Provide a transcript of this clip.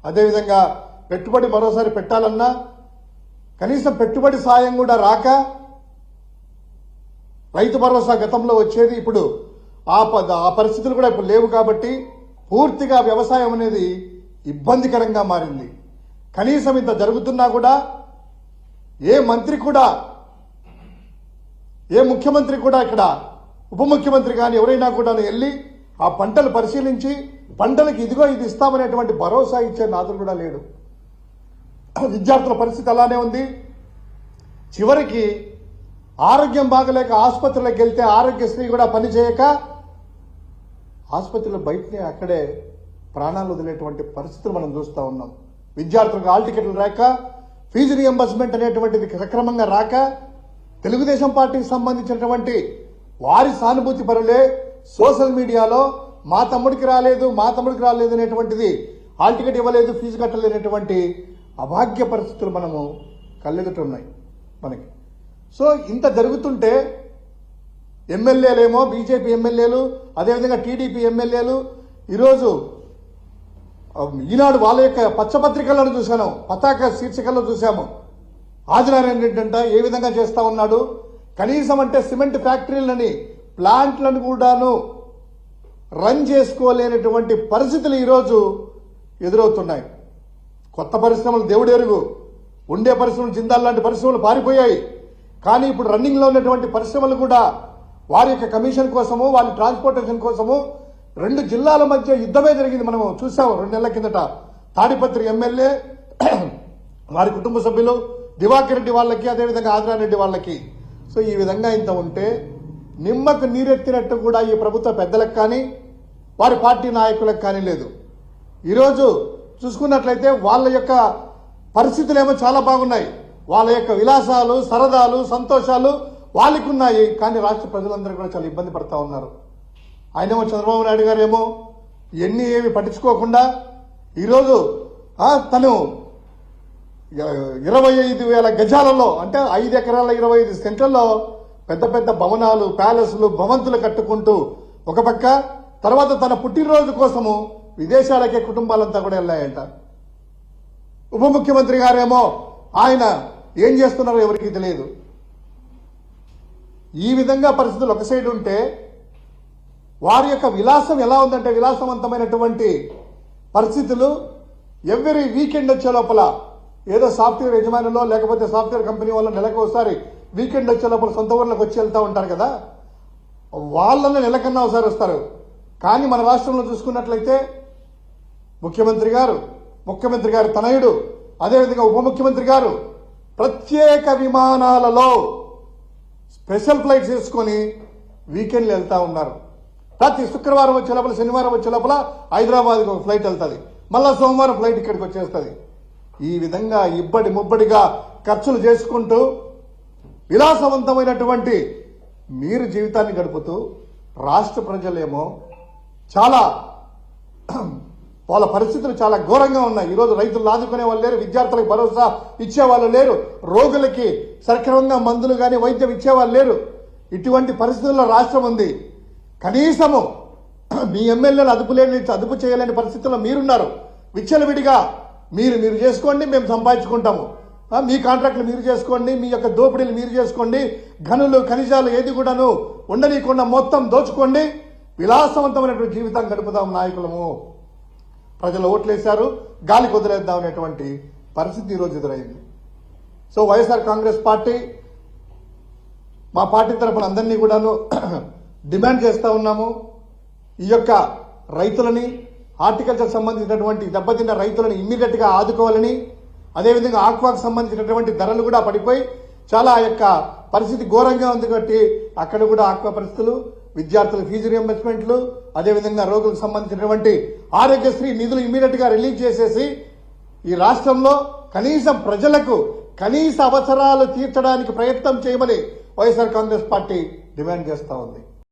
అదేవిధంగా పెట్టుబడి మరోసారి పెట్టాలన్నా కనీసం పెట్టుబడి సాయం కూడా రాక రైతు భరోసా గతంలో వచ్చేది, ఇప్పుడు ఆ పరిస్థితులు కూడా ఇప్పుడు లేవు. కాబట్టి పూర్తిగా వ్యవసాయం అనేది ఇబ్బందికరంగా మారింది. కనీసం ఇంత జరుగుతున్నా కూడా ఏ మంత్రి కూడా, ఏ ముఖ్యమంత్రి కూడా, ఇక్కడ ఉప ముఖ్యమంత్రి కానీ ఎవరైనా కూడా వెళ్ళి ఆ పంటలు పరిశీలించి పంటలకు ఇదిగో ఇది ఇస్తామనేటువంటి భరోసా ఇచ్చే నాదుడు కూడా లేడు. విద్యార్థుల పరిస్థితి అలానే ఉంది. చివరికి ఆరోగ్యం బాగలేక ఆసుపత్రులకు వెళ్తే ఆరోగ్యశ్రీ కూడా పనిచేయక ఆసుపత్రుల బయటనే అక్కడే ప్రాణాలు వదిలేటువంటి పరిస్థితులు మనం చూస్తూ ఉన్నాం. విద్యార్థులకు హాల్ టికెట్లు రాక, ఫీజు రియంబర్స్మెంట్ అనేటువంటిది సక్రమంగా రాక, తెలుగుదేశం పార్టీకి సంబంధించినటువంటి వారి సానుభూతి పరులే సోషల్ మీడియాలో మా తమ్ముడికి రాలేదు అనేటువంటిది, హాల్ టికెట్ ఇవ్వలేదు, ఫీజు కట్టలేనటువంటి అభాగ్య పరిస్థితులు మనము కళ్ళెదుట మనకి. సో ఇంత జరుగుతుంటే ఎమ్మెల్యేలేమో, బీజేపీ ఎమ్మెల్యేలు, అదేవిధంగా టీడీపీ ఎమ్మెల్యేలు ఈరోజు ఈనాడు వాళ్ళ యొక్క పచ్చపత్రికలను చూశాను, పతాక శీర్షికల్లో చూశాము. ఆదినారాయణ రెడ్డి అంట ఏ విధంగా చేస్తా ఉన్నాడు, కనీసం అంటే సిమెంట్ ఫ్యాక్టరీలని, ప్లాంట్లను కూడాను రన్ చేసుకోలేనటువంటి పరిస్థితులు ఈరోజు ఎదురవుతున్నాయి. కొత్త పరిశ్రమలు దేవుడు ఎరుగు, ఉండే పరిశ్రమలు జిందాల్ లాంటి పరిశ్రమలు పారిపోయాయి. కానీ ఇప్పుడు రన్నింగ్లో ఉన్నటువంటి పరిశ్రమలు కూడా వారి యొక్క కమిషన్ కోసము, వారి ట్రాన్స్పోర్టేషన్ కోసము 2 జిల్లాల మధ్య యుద్ధమే జరిగింది. మనం చూసాము 2 నెలల కిందట. తాడిపత్రి ఎమ్మెల్యే, వారి కుటుంబ సభ్యులు, దివాకర్ రెడ్డి వాళ్ళకి, అదేవిధంగా ఆదినారెడ్డి వాళ్ళకి. సో ఈ విధంగా ఇంత ఉంటే నిమ్మకు నీరెత్తినట్టు కూడా ఈ ప్రభుత్వ పెద్దలకు కానీ వారి పార్టీ నాయకులకు కానీ లేదు. ఈరోజు చూసుకున్నట్లయితే వాళ్ళ యొక్క పరిస్థితులేమో చాలా బాగున్నాయి. వాళ్ళ యొక్క విలాసాలు, సరదాలు, సంతోషాలు వాళ్ళకు ఉన్నాయి. కానీ రాష్ట్ర ప్రజలందరూ కూడా చాలా ఇబ్బంది పడతా ఉన్నారు. ఆయనేమో చంద్రబాబు నాయుడు గారు ఏమో ఏమి పట్టించుకోకుండా ఈరోజు తను 25,000 గజాలలో, అంటే 5 ఎకరాల 25 సెంట్లలో పెద్ద పెద్ద భవనాలు, ప్యాలెస్లు, భవంతులు కట్టుకుంటూ ఒక పక్క, తర్వాత తన పుట్టినరోజు కోసము విదేశాలకే కుటుంబాలంతా కూడా వెళ్ళాయంట. ఉప ముఖ్యమంత్రి గారేమో ఆయన ఏం చేస్తున్నారో ఎవరికి తెలియదు. ఈ విధంగా పరిస్థితులు ఒక సైడ్ ఉంటే వారి యొక్క విలాసం ఎలా ఉందంటే, విలాసవంతమైనటువంటి పరిస్థితులు ఎవ్రీ వీకెండ్ వచ్చే లోపల ఏదో సాఫ్ట్వేర్ యజమానులో లేకపోతే సాఫ్ట్వేర్ కంపెనీ వల్ల నెలకు ఒకసారి వీకెండ్ వచ్చే లోపల సొంత ఊర్లకు వచ్చి వెళ్తూ ఉంటారు కదా, వాళ్ళని నెలకన్నా ఒకసారి వస్తారు. కానీ మన రాష్ట్రంలో చూసుకున్నట్లయితే ముఖ్యమంత్రి గారు తనయుడు, అదేవిధంగా ఉప ముఖ్యమంత్రి గారు ప్రత్యేక విమానాలలో స్పెషల్ ఫ్లైట్స్ వేసుకొని వీకెండ్లు వెళ్తా ఉన్నారు. ప్రతి శుక్రవారం వచ్చే లోపల, శనివారం వచ్చే లోపల హైదరాబాద్కి ఒక ఫ్లైట్ వెళ్తుంది, మళ్ళా సోమవారం ఫ్లైట్ ఇక్కడికి వచ్చేస్తుంది. ఈ విధంగా ఇబ్బడి ముబ్బడిగా ఖర్చులు చేసుకుంటూ విలాసవంతమైనటువంటి మీరు జీవితాన్ని గడుపుతూ రాష్ట్ర ప్రజలేమో చాలా వాళ్ళ పరిస్థితులు చాలా ఘోరంగా ఉన్నాయి. ఈరోజు రైతులు ఆదుకునే వాళ్ళు లేరు, విద్యార్థులకు భరోసా ఇచ్చేవాళ్ళు లేరు, రోగులకి సక్రమంగా మందులు కానీ వైద్యం ఇచ్చేవాళ్ళు లేరు. ఇటువంటి పరిస్థితుల్లో రాష్ట్రం ఉంది. కనీసము మీ ఎమ్మెల్యేలు అదుపు చేయలేని పరిస్థితుల్లో మీరున్నారు. విచ్చలవిడిగా మీరు చేసుకోండి, మేము సంపాదించుకుంటాము, మీ కాంట్రాక్టులు మీరు చేసుకోండి, మీ యొక్క దోపిడీలు మీరు చేసుకోండి, గనులు ఖనిజాలు ఏది కూడాను ఉండనీయకుండా మొత్తం దోచుకోండి, విలాసవంతమైనటువంటి జీవితం గడుపుదాం నాయకులము. ప్రజలు ఓట్లేశారు, గాలి కుదిరేద్దాం అనేటువంటి పరిస్థితి ఈరోజు ఎదురైంది. సో వైఎస్ఆర్ కాంగ్రెస్ పార్టీ, మా పార్టీ తరఫున అందరినీ కూడాను డిమాండ్ చేస్తూ ఉన్నాము. ఈ యొక్క రైతులని, హార్టికల్చర్ సంబంధించినటువంటి దెబ్బతిన్న రైతులను ఇమ్మీడియట్ గా ఆదుకోవాలని, అదేవిధంగా ఆక్వాకు సంబంధించినటువంటి ధరలు కూడా పడిపోయి చాలా ఆ యొక్క పరిస్థితి ఘోరంగా ఉంది. కాబట్టి అక్కడ కూడా ఆక్వా పరిస్థితులు, విద్యార్థుల ఫీజు రియంబర్స్మెంట్లు, అదేవిధంగా రోగులకు సంబంధించినటువంటి ఆరోగ్యశ్రీ నిధులు ఇమ్మీడియట్ గా రిలీజ్ చేసేసి ఈ రాష్ట్రంలో కనీసం ప్రజలకు కనీస అవసరాలు తీర్చడానికి ప్రయత్నం చేయమని వైఎస్ఆర్ కాంగ్రెస్ పార్టీ డిమాండ్ చేస్తూ ఉంది.